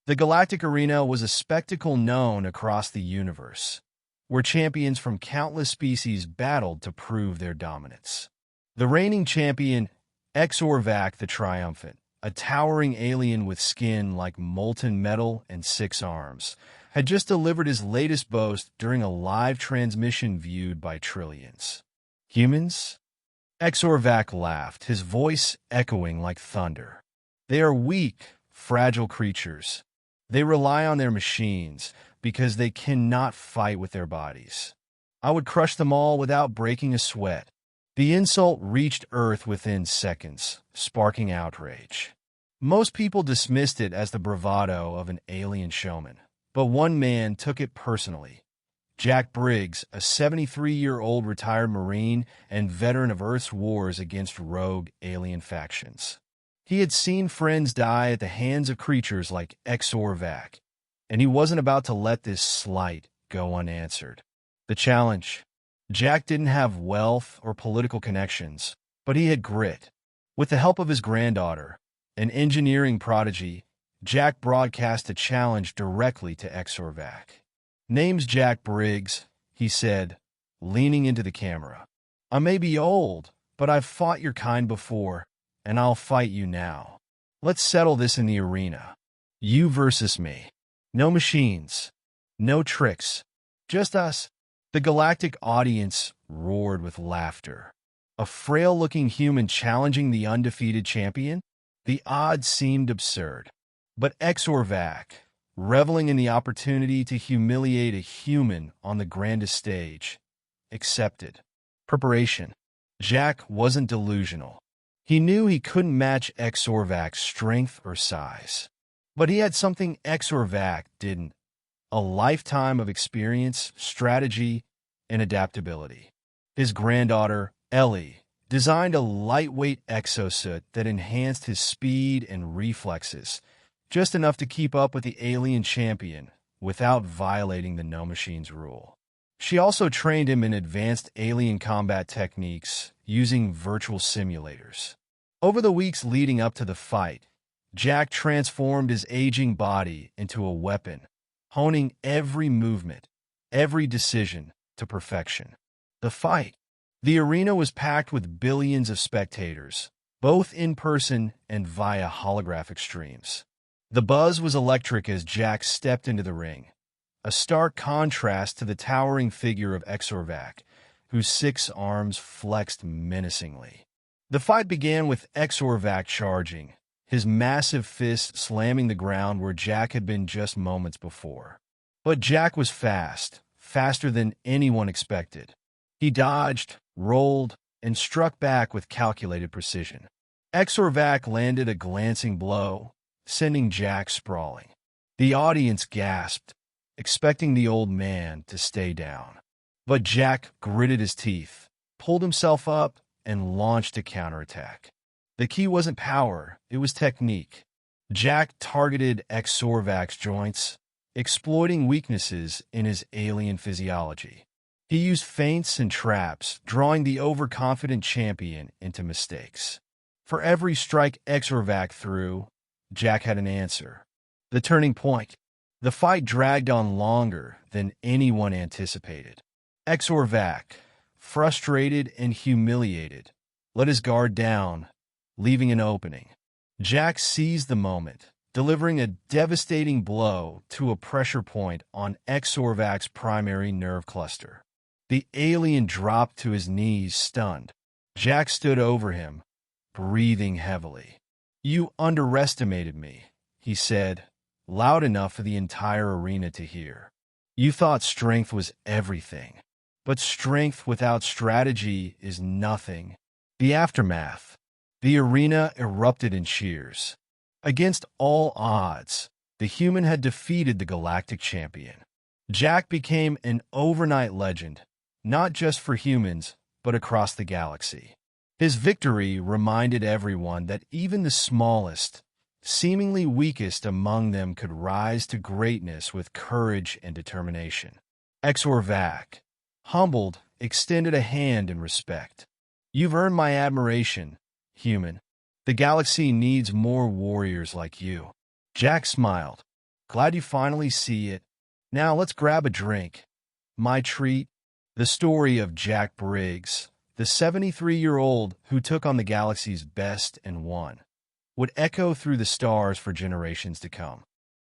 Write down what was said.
The Galactic Arena was a spectacle known across the universe, where champions from countless species battled to prove their dominance. The reigning champion, Exorvac the Triumphant, a towering alien with skin like molten metal and 6 arms, had just delivered his latest boast during a live transmission viewed by trillions. Humans? Exorvac laughed, his voice echoing like thunder. They are weak, fragile creatures. They rely on their machines because they cannot fight with their bodies. I would crush them all without breaking a sweat. The insult reached Earth within seconds, sparking outrage. Most people dismissed it as the bravado of an alien showman, but one man took it personally. Jack Briggs, a 73-year-old retired Marine and veteran of Earth's wars against rogue alien factions. He had seen friends die at the hands of creatures like Exorvac, and he wasn't about to let this slight go unanswered. The challenge. Jack didn't have wealth or political connections, but he had grit. With the help of his granddaughter, an engineering prodigy, Jack broadcast a challenge directly to Exorvac. "Name's Jack Briggs," he said, leaning into the camera. "I may be old, but I've fought your kind before, and I'll fight you now. Let's settle this in the arena. You versus me. No machines. No tricks. Just us." The galactic audience roared with laughter. A frail-looking human challenging the undefeated champion? The odds seemed absurd. But Exorvac, reveling in the opportunity to humiliate a human on the grandest stage, accepted. Preparation. Jack wasn't delusional. He knew he couldn't match Exorvac's strength or size. But he had something Exorvac didn't: a lifetime of experience, strategy, and adaptability. His granddaughter, Ellie, designed a lightweight exosuit that enhanced his speed and reflexes, just enough to keep up with the alien champion without violating the no machines rule. She also trained him in advanced alien combat techniques using virtual simulators. Over the weeks leading up to the fight, Jack transformed his aging body into a weapon, honing every movement, every decision to perfection. The fight. The arena was packed with billions of spectators, both in person and via holographic streams. The buzz was electric as Jack stepped into the ring, a stark contrast to the towering figure of Exorvac, whose 6 arms flexed menacingly. The fight began with Exorvac charging, his massive fist slamming the ground where Jack had been just moments before. But Jack was fast, faster than anyone expected. He dodged, rolled, and struck back with calculated precision. Exorvac landed a glancing blow, sending Jack sprawling. The audience gasped, expecting the old man to stay down. But Jack gritted his teeth, pulled himself up, and launched a counterattack. The key wasn't power, it was technique. Jack targeted Exorvac's joints, exploiting weaknesses in his alien physiology. He used feints and traps, drawing the overconfident champion into mistakes. For every strike Exorvac threw, Jack had an answer. The turning point. The fight dragged on longer than anyone anticipated. Exorvac, frustrated and humiliated, let his guard down, leaving an opening. Jack seized the moment, delivering a devastating blow to a pressure point on Exorvac's primary nerve cluster. The alien dropped to his knees, stunned. Jack stood over him, breathing heavily. "You underestimated me," he said, loud enough for the entire arena to hear. "You thought strength was everything. But strength without strategy is nothing." The aftermath. The arena erupted in cheers. Against all odds, the human had defeated the galactic champion. Jack became an overnight legend, not just for humans, but across the galaxy. His victory reminded everyone that even the smallest, seemingly weakest among them could rise to greatness with courage and determination. Exorvac, humbled, extended a hand in respect. "You've earned my admiration, human. The galaxy needs more warriors like you." Jack smiled. Glad you finally see it. Now let's grab a drink. My treat, the story of Jack Briggs, the 73-year-old who took on the galaxy's best and won, would echo through the stars for generations to come.